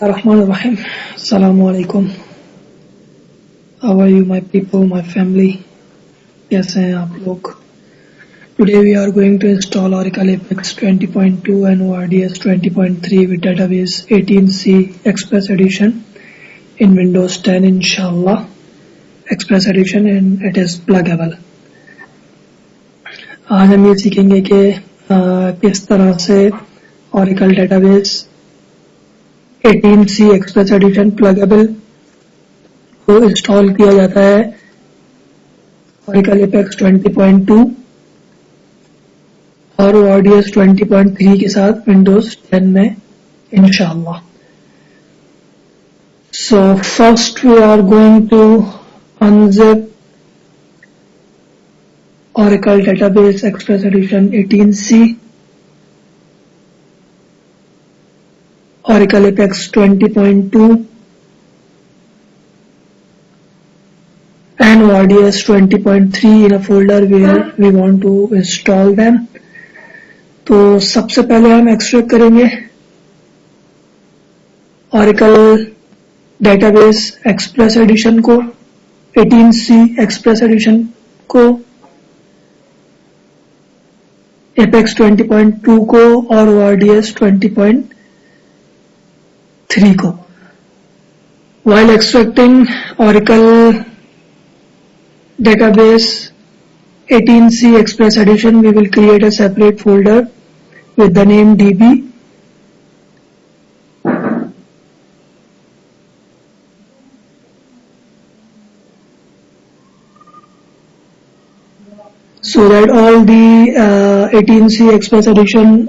Rahim. Assalamu alaikum. How are you, my people, my family? कैसे हैं आप लोग? Today we are going to install Oracle Apex 20.2 and ORDS 20.3 with database 18C Express Edition in Windows 10 inshallah. Express Edition and it is pluggable. आज हम ये सीखेंगे कि किस तरह से Oracle database 18C Express Edition pluggable को इंस्टॉल किया जाता है Oracle Apex 20.2 और ORDS 20.3 के साथ Windows 10 में इंशाल्लाह. So first we are going to unzip Oracle Database Express Edition 18C, Oracle Apex 20.2 and ORDS 20.3 in a folder where we want to install them. तो सबसे पहले हम एक्सट्रैक्ट करेंगे Oracle Database Express Edition को, 18C Express Edition को, Apex 20.2 को और ORDS 20.3 को. While extracting Oracle Database 18C Express Edition, we will create a separate folder with the name DB. So that all the 18C Express Edition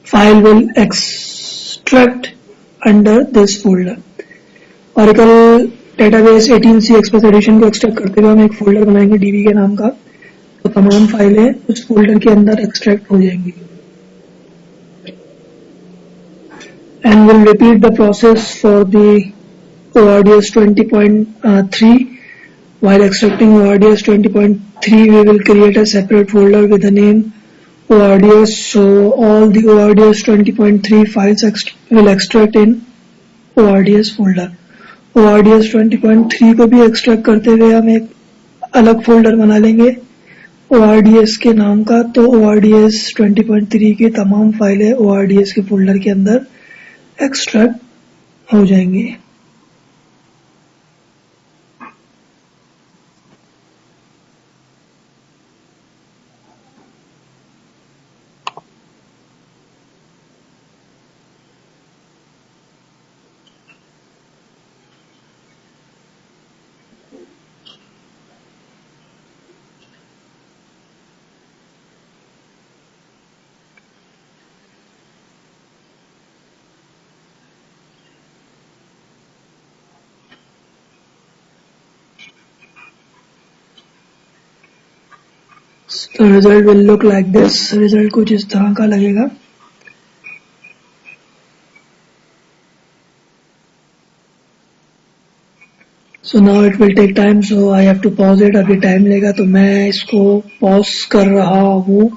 file will extract under this folder. Oracle Database 18C Express Edition को extract करते हुए हम एक folder बनाएंगे DB के नाम का, तो तमाम फाइलें उस फोल्डर के अंदर एक्सट्रैक्ट हो जाएंगी. And we'll repeat the process for the ORDS 20.3. While extracting ORDS 20.3, we will create a separate folder with the name ORDS. So all the ORDS 20.3 files will extract in ORDS folder. ORDS 20.3 को भी extract करते हुए हम एक अलग folder बना लेंगे ORDS के नाम का, तो ORDS 20.3 की तमाम फाइलें ORDS के फोल्डर के अंदर एक्सट्रैक्ट हो जाएंगी. The result will look like this. Result कुछ इस तरह का लगेगा. So now it will take time, so I have to pause it. अभी टाइम लेगा तो मैं इसको पॉज कर रहा हूँ.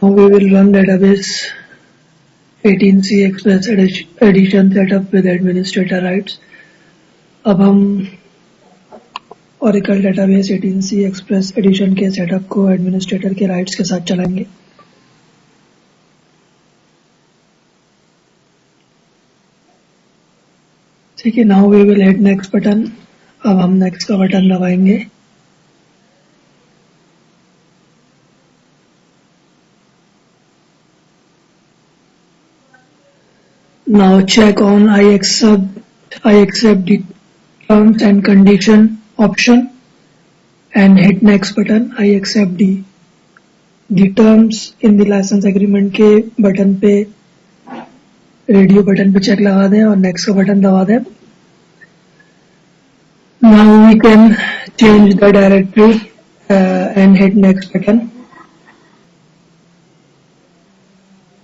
Now we will run database 18C Express Edition setup with administrator rights. अब हम Oracle Database 18C Express Edition के सेटअप को एडमिनिस्ट्रेटर के राइट्स के साथ चलाएंगे. ठीक है. Now we will hit next button. अब हम next का बटन दबाएंगे. Now check on I accept the terms and condition option and hit next button. I accept the terms in the license agreement के बटन पे, radio button पे check लगा दें और next का बटन दबा दें. Now we can change the directory and hit next button.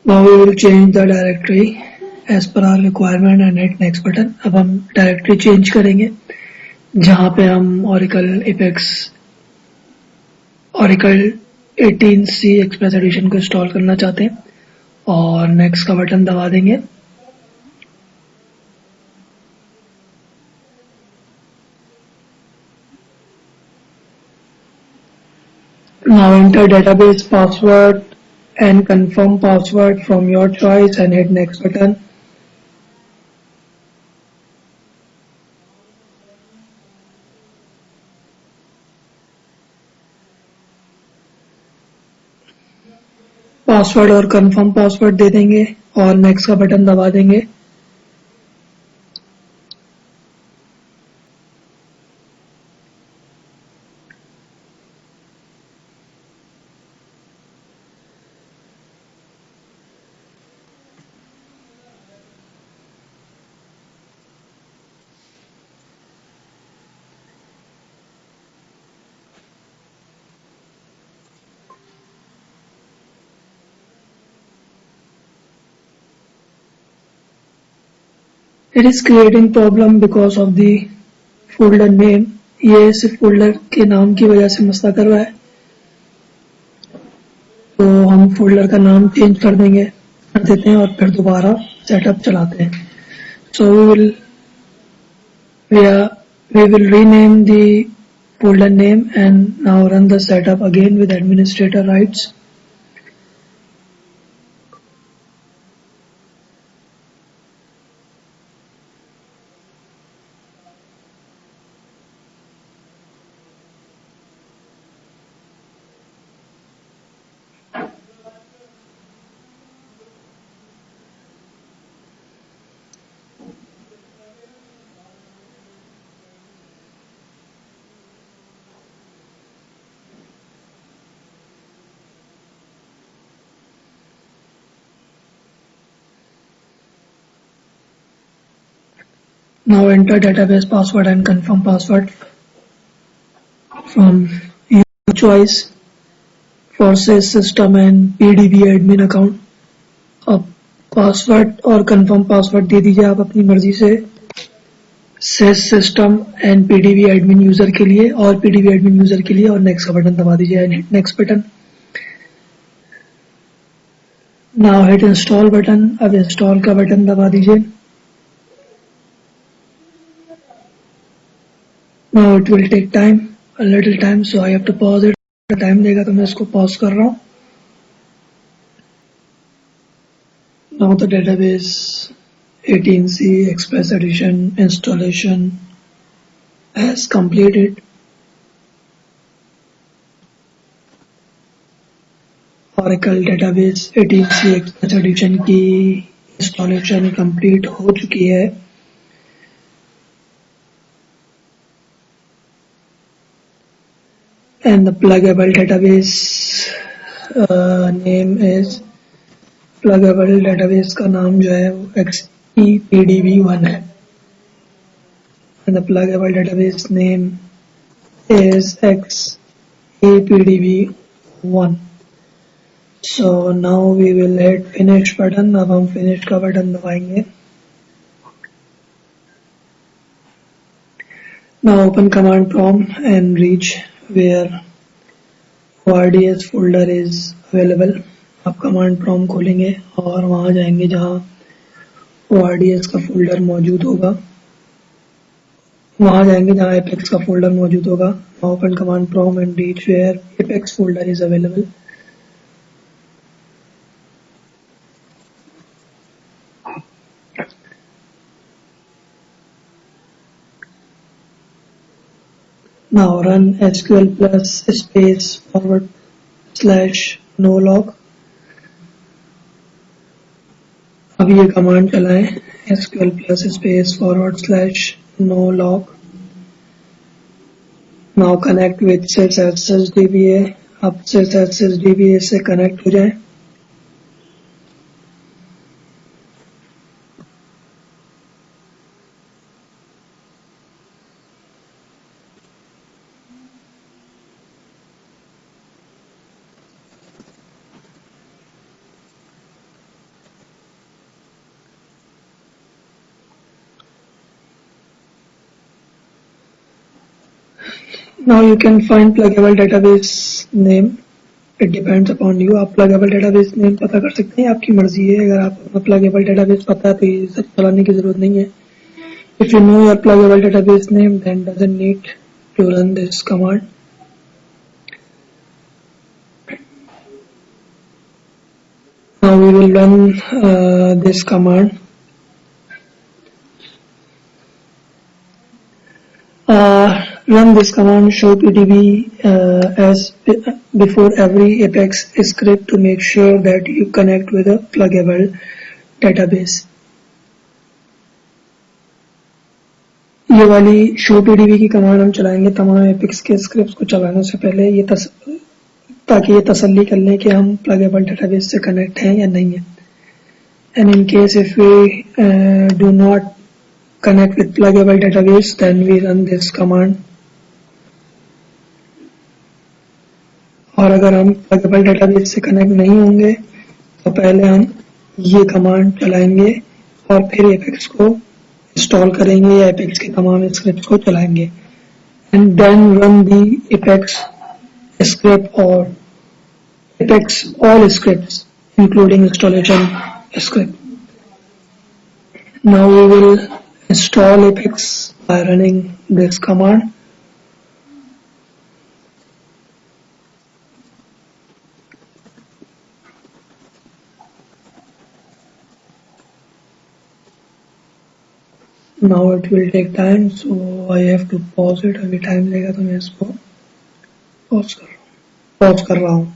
Now we will change the directory as per our requirement and hit next button. अब हम directory change करेंगे जहाँ पे हम Oracle 18c Express Edition को install करना चाहते हैं और नेक्स्ट का बटन दबा देंगे. Now enter database password and confirm password from your choice and hit next button. Password और कंफर्म पासवर्ड दे देंगे और नेक्स्ट का बटन दबा देंगे. It is creating problem because of the folder name. ये सिर्फ फोल्डर के नाम की वजह से मसला कर रहा है, तो हम फोल्डर का नाम चेंज कर देते हैं और फिर दोबारा सेटअप चलाते हैं. So we will rename the folder name and now run the setup again with administrator rights. Now enter database password and confirm password from your choice for SYS system and PDB admin account. अब password और confirm password दे दीजिए आप अपनी मर्जी से SYS system and PDB admin user के लिए और PDB admin यूजर के लिए और नेक्स्ट का बटन दबा दीजिए and hit next button. Now hit install button. अब install का बटन दबा दीजिए. Now it will take time, a little time, so I have to pause it. Time देगा तो मैं इसको पॉज कर रहा हूँ. Now the database 18c Express Edition installation has completed. Oracle database 18c Express Edition की installation complete हो चुकी है. And the pluggable database name is pluggable database का नाम जो है वो XEPDB1 है. And the pluggable database name is XEPDB1. So now we will hit finish button. अब हम finish का बटन दबाएंगे. Now open command prompt and reach where ORDS folder is available. आप कमांड प्रॉम्प्ट खोलेंगे और वहां जाएंगे जहां ORDS का फोल्डर मौजूद होगा. वहां जाएंगे जहां Apex का फोल्डर मौजूद होगा. Open command prompt and reach where Apex folder is available. Now run SQL plus space /no-log. अब ये कमांड चलाएं SQL plus space /no-log. Now connect with sysdba. अब sysdba से कनेक्ट हो जाए. Now you can find pluggable database name. It depends upon you. आप pluggable database name पता कर सकते हैं, आपकी मर्जी है. अगर आप अपना pluggable database पता है तो ये सब चलाने की जरूरत नहीं है. If you know your pluggable database name, then doesn't need to run this command. Now we will run this command. Run this command show pdb as before every Apex script to make sure that you connect with a pluggable database. ये वाली show pdb की command हम चलाएंगे तमाम apex के scripts को चलाने से पहले, ये ताकि ये तसल्ली कर लें कि हम प्लगेबल डेटाबेस से कनेक्ट हैं या नहीं है. And in case if we do not connect with pluggable database, then we run this command. और अगर हम प्लगेबल डेटाबेस से कनेक्ट नहीं होंगे तो पहले हम ये कमांड चलाएंगे और फिर एपेक्स को इंस्टॉल करेंगे या एपेक्स के तमाम स्क्रिप्ट्स को चलाएंगे. And then run the Apex script or Apex all scripts including installation script. Now we will install Apex by running this command. Now it will take time, so I have to pause it. अभी time लेगा तो मैं इसको pause कर रहा हूँ.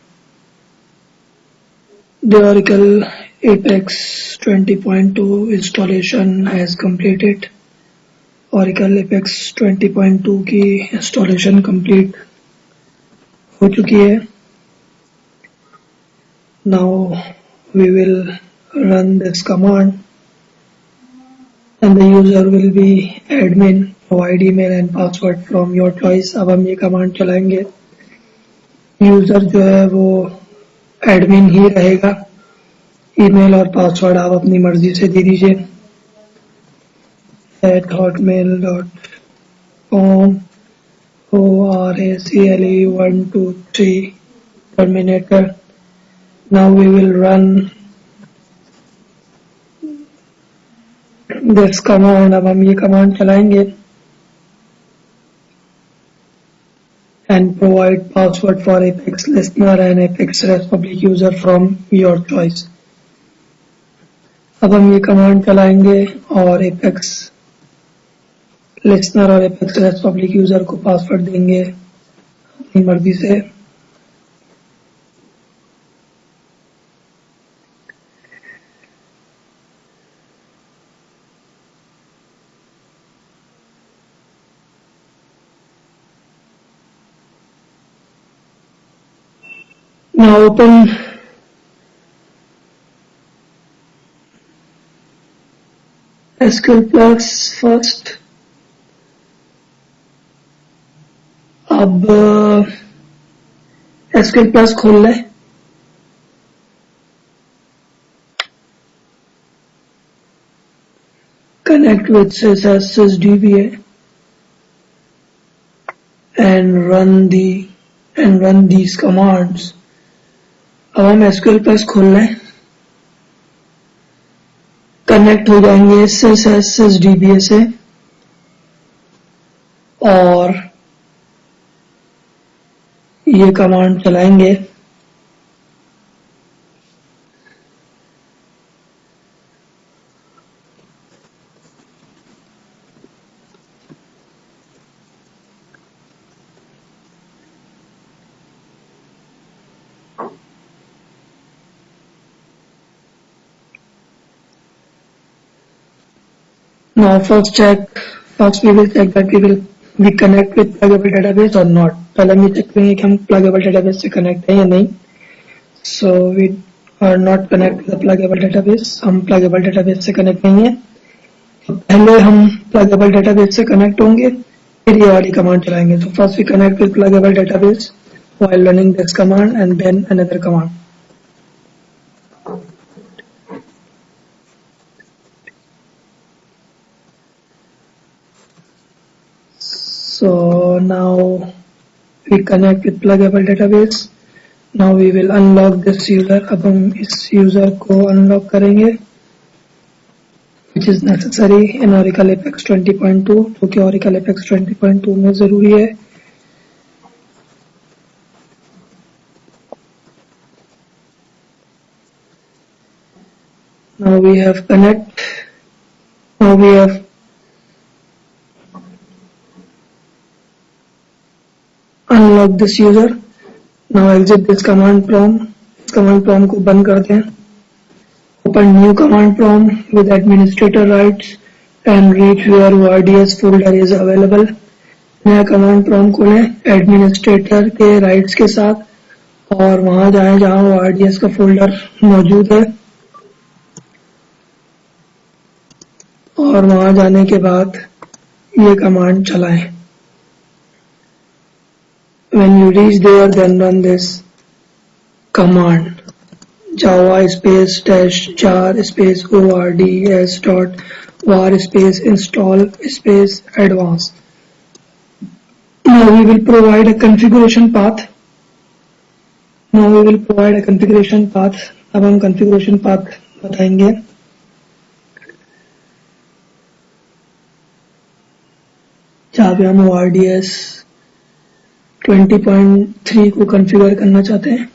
The Oracle Apex 20.2 installation has completed. Oracle Apex 20.2 की installation complete हो चुकी है. Now we will run this command and the user will be admin. Provide email and password from your choice. अब हम ये command चलाएंगे. User जो है वो एडमिन ही रहेगा. ईमेल और पासवर्ड आप अपनी मर्जी से दे दीजिए. hotmail.com ORACLE123 terminator. Now we will run this command. अब हम ये कमांड चलाएंगे. And provide password for Apex listener and Apex REST public user from your choice. अब हम ये कमांड चलाएंगे और Apex listener और Apex REST public user को पासवर्ड देंगे अपनी मर्जी से. Now open SQL Plus first. अब SQL Plus खोल लें. Connect with sysdba and run these commands. अब हम SQL Plus खोल लें. कनेक्ट हो जाएंगे sysdba से और ये कमांड चलाएंगे. Now first we will check that we connect with pluggable database or not. पहले हम ये चेक करेंगे कि हम pluggable database से connect हैं या नहीं. So we are not connect with the pluggable database. हम pluggable database से connect नहीं है. तो पहले हम pluggable database से connect होंगे, फिर ये वाली command चलाएंगे. So first we connect with pluggable database while running this command and then another command. So now we connect with pluggable database. Now we will unlock this user. अब हम इस user को unlock करेंगे, which is necessary in Oracle Apex 20.2, जो कि Oracle Apex 20.2 में जरूरी है. Now we have connect. Now we have unlock this user. Now exit this command prompt. इस command prompt को बंद करते हैं. Open new command prompt with administrator rights and reach where ORDS folder is available. नया command prompt खोलें administrator के rights के साथ और वहां जाएं जहां ORDS का folder मौजूद है. और वहां जाने के बाद ये कमांड चलाएं. When you reach there, then run this command: java space dash jar space ords dot var space install space advanced. Now we will provide a configuration path. अब हम configuration path बताएंगे. जहाँ पे हम ORDS 20.3 को configure करना चाहते हैं.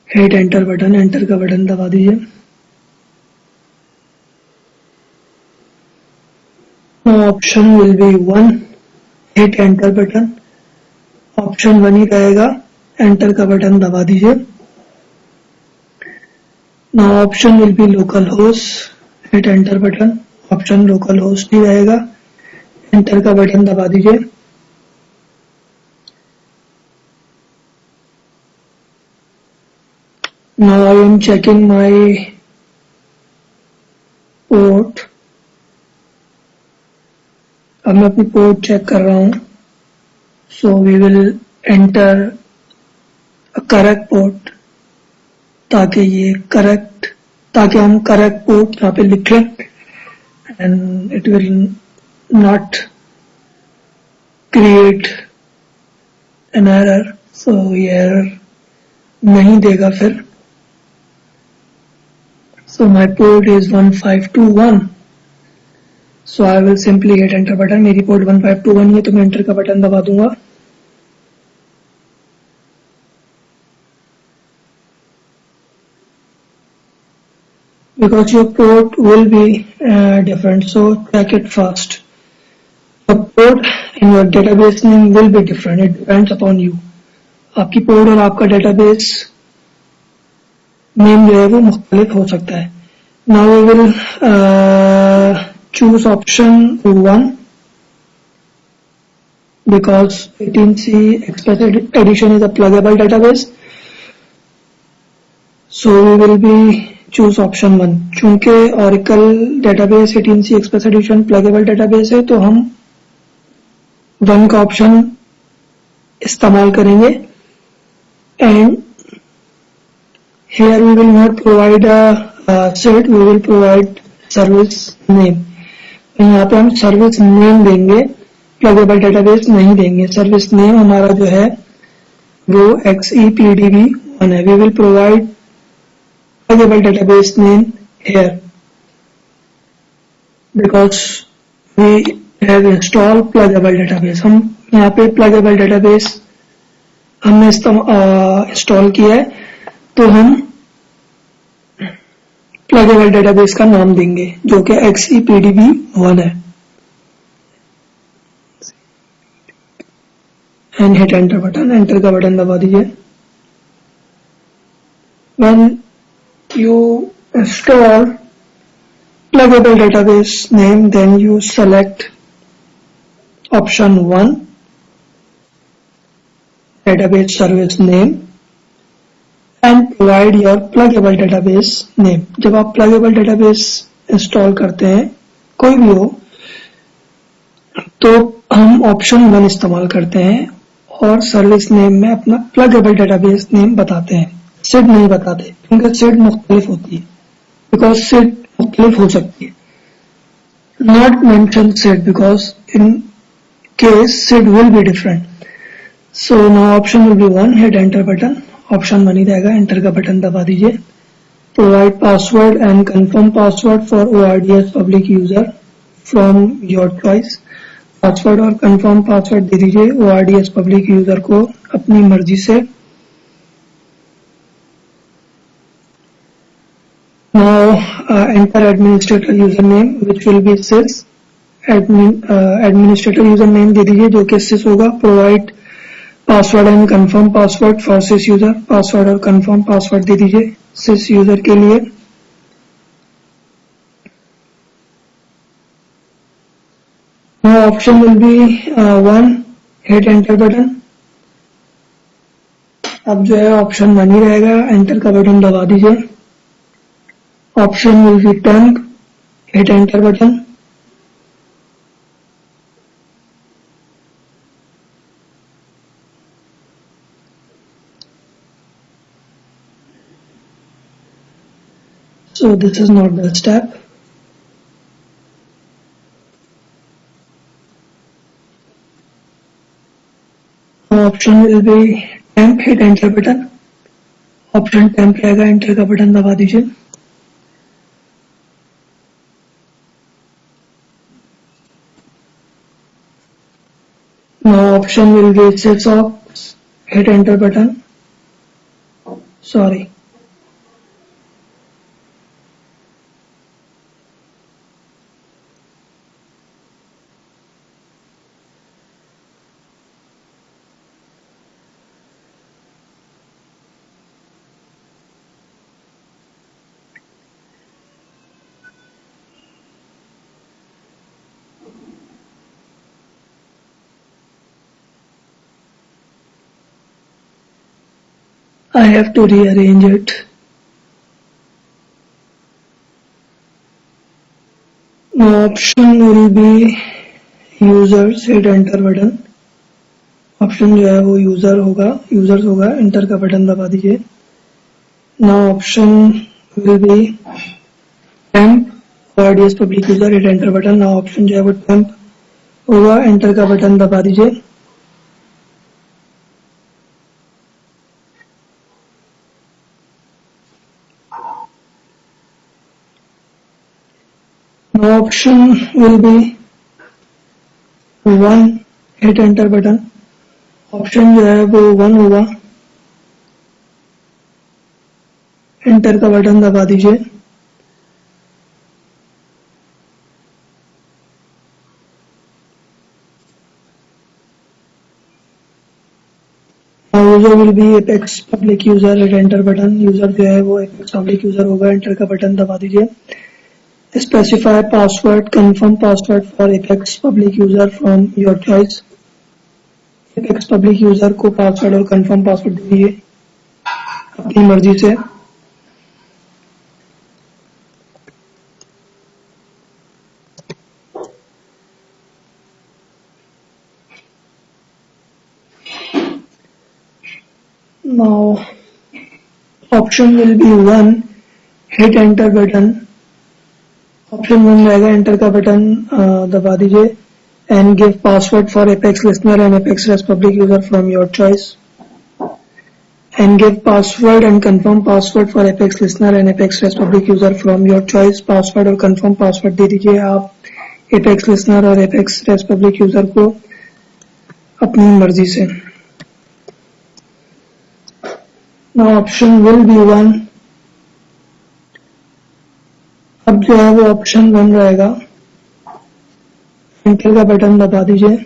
हिट एंटर बटन, एंटर का बटन दबा दीजिए. Option will be 1. Hit enter button, option 1 ही रहेगा. एंटर का बटन दबा दीजिए. Now option will be local host. Hit enter button, option local host ही रहेगा. एंटर का बटन दबा दीजिए. Now I am checking my port. अब मैं अपनी पोर्ट चेक कर रहा हूं. So we will enter a correct port ताकि हम करेक्ट पोर्ट यहाँ पे लिख लें and it will not create an error. So ये एरर नहीं देगा फिर. So my port is 1521. So I will simply hit enter button. मेरी पोर्ट 1521 है तो मैं एंटर का बटन दबा दूंगा. Because your port will be different, so check it first. The port in your database name will be different. It depends upon you. आपकी port और आपका डेटाबेस नेम जो है वो मुख्तलिफ हो सकता है. Now we will choose option 1 because 18C Express Edition is a pluggable database. So we will be choose option 1. चूंकि Oracle database 18C Express Edition pluggable database है तो हम 1 का ऑप्शन इस्तेमाल करेंगे. And here we will not provide a set, we will provide service name. यहाँ पे हम सर्विस नेम देंगे, प्लगेबल डेटाबेस नहीं देंगे. सर्विस नेम हमारा जो है वो XEPDB1 है. We will provide pluggable database name here because we have install pluggable database. हम यहाँ पे प्लगेबल डेटाबेस हमने इंस्टॉल किया है तो हम प्लगेबल डेटाबेस का नाम देंगे जो कि XEPDB1 है. And hit enter button, enter का बटन दबा दीजिए. When you install pluggable database name, then you select option 1, database service name, and provide your pluggable database name. जब आप pluggable database इंस्टॉल करते हैं कोई भी हो तो हम ऑप्शन 1 इस्तेमाल करते हैं और सर्विस नेम में अपना प्लगएबल डेटाबेस नेम बताते हैं, सिड नहीं बताते क्योंकि सिड मुख्तलिफ होती है, बिकॉज सिड मुख्तलिफ हो सकती है. Not mention SID because in case SID will be different. So now option will be 1. Hit enter button. Option 1 ही रहेगा. एंटर का बटन दबा दीजिए. Provide password and confirm password for ORDS public user from your choice. Password और confirm password दे दीजिए ORDS public user को अपनी मर्जी से. Now enter administrator username which will be sys. Administrator username दे दीजिए जो कि sys होगा. Provide password and confirm password for sys user. Password और confirm password दे दीजिए sys user के लिए. Now option will be 1. Hit enter button. अब जो है ऑप्शन 1 ही रहेगा. एंटर का बटन दबा दीजिए. Option will be temp. Hit enter button. So this is not the step. Option will be temp. Hit enter button. Option temp रहेगा. Enter का बटन दबा दीजिए. Now option will be sysops. Hit enter button. Sorry. I have to rearrange it. Now option will be users. Hit enter button. Option जो है वो users होगा. Enter का button दबा दीजिए. Now option will B temp ORDS public user. Hit enter button. Now option जो है वो टेम्प होगा. एंटर का बटन दबा दीजिए. Now option will be 1. Hit enter button. Option जो है वो 1 होगा. एंटर का बटन दबा दीजिए. User will be apex public user. Hit enter button. User जो है वो एपेक्स पब्लिक यूजर होगा. एंटर का बटन दबा दीजिए. Specify password confirm password for apex public user from your choice. Apex public user को पासवर्ड और कंफर्म पासवर्ड दीजिए अपनी मर्जी से. Now option will be 1. Hit enter button. Option 1 रहेगा. एंटर का बटन दबा दीजिए. And give password for apex listener and apex rest public user from your choice. And give password and confirm password for apex listener and apex rest public user from your choice. Password और confirm password दे दीजिए आप apex listener और apex rest public user को अपनी मर्जी से. Now option will be 1. अब जो है वो ऑप्शन 1 रहेगा. एंटर का बटन दबा दीजिए.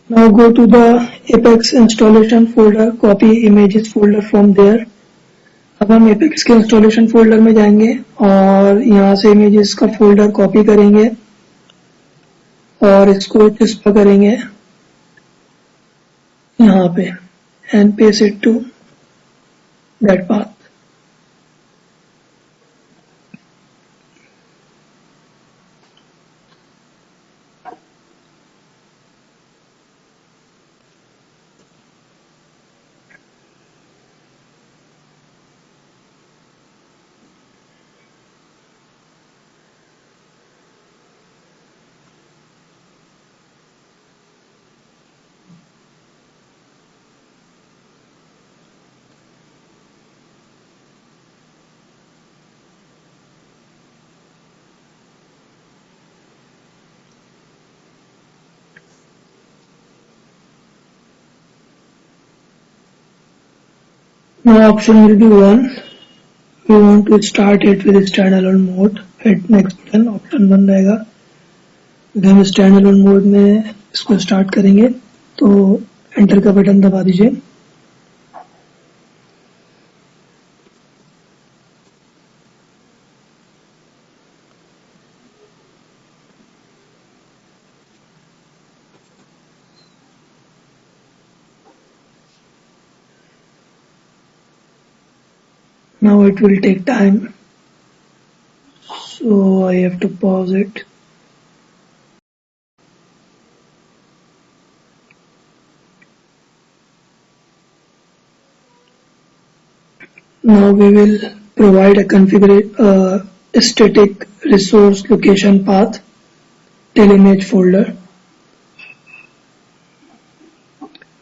Now go to the Apex installation folder. Copy images folder from there. अब हम Apex के इंस्टॉलेशन फोल्डर में जाएंगे और यहाँ से इमेजेस का फोल्डर कॉपी करेंगे और इसको चिस्पा करेंगे यहाँ पे and paste it to that path. Now option will be 1. We want to start it with standalone mode. Hit next button, option 1 रहेगा. अगर हम standalone mode में इसको start करेंगे तो enter का बटन दबा दीजिए. Now it will take time, so I have to pause it. Now we will provide a static resource location path till image folder.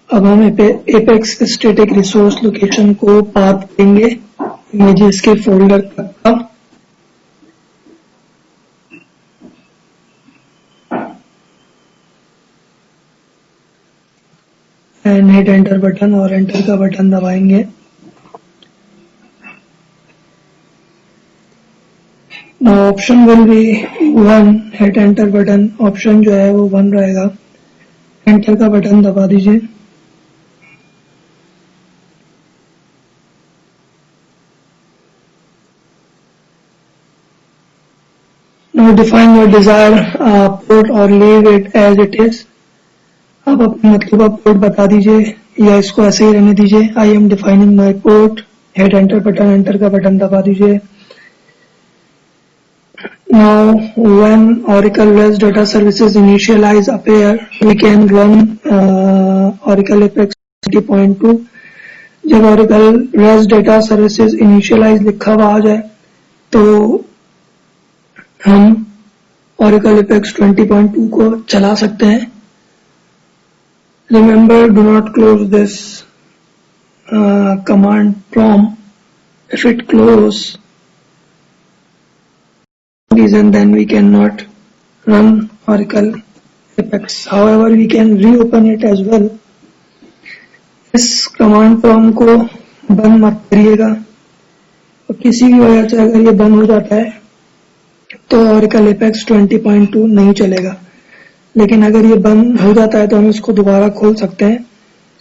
अब हम Apex static resource location को path देंगे images के folder तक का. And hit enter button और enter का button दबाएंगे. Now option will be 1. hit enter button. option जो है वो 1 रहेगा. enter का बटन दबा दीजिए. Now define your desired port or leave it as it is. आप अपने मतलब का पोर्ट बता दीजिए या इसको ऐसे ही रहने दीजिए. I am defining my port. hit enter button. enter का बटन दबा दीजिए. Now when Oracle REST data services initialize appear, we can run Oracle Apex 20.2. जब Oracle REST data services initialize लिखा हुआ आ जाए तो हम Oracle Apex 20.2 को चला सकते हैं. Remember, do not close this command prompt. If it close reason, then we cannot run Oracle Apex. However, we can reopen it as well. इस command prompt को बंद मत करिएगा. और किसी भी वजह से अगर ये बंद हो जाता है तो Oracle Apex 20.2 नहीं चलेगा. लेकिन अगर ये बंद हो जाता है तो हम इसको दोबारा खोल सकते हैं.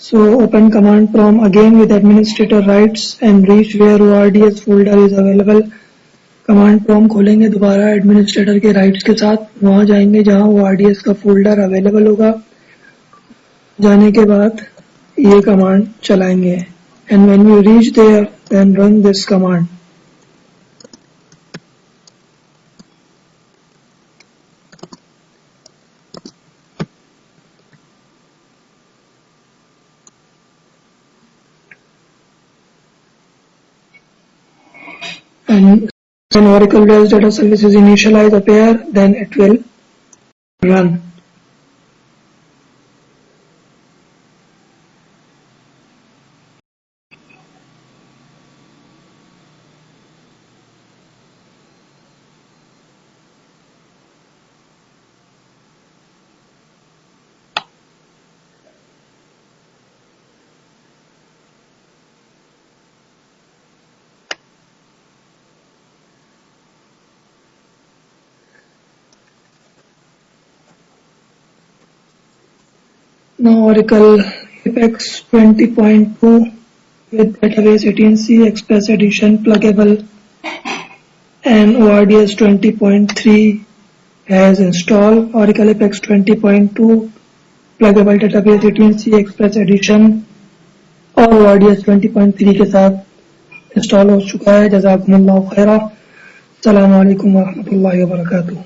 So open command prompt again with administrator rights and reach where ORDS folder is available. Command prompt खोलेंगे दोबारा एडमिनिस्ट्रेटर के राइट्स के साथ. वहां जाएंगे जहां ORDS का फोल्डर अवेलेबल होगा. जाने के बाद ये कमांड चलाएंगे. And when you reach there then run this command. And when Oracle REST data services initialize appear, then it will run. Now Oracle Apex 20.2 with Database 18c Express Edition pluggable and ORDS 20.3 has installed. Oracle Apex 20.2 pluggable Database 18c Express Edition और ORDS 20.3 के साथ install हो चुका है। जज़ाकुमुल्लाहु खैरा। अस्सलामु अलैकुम व रहमतुल्लाहि व बरकातुहू।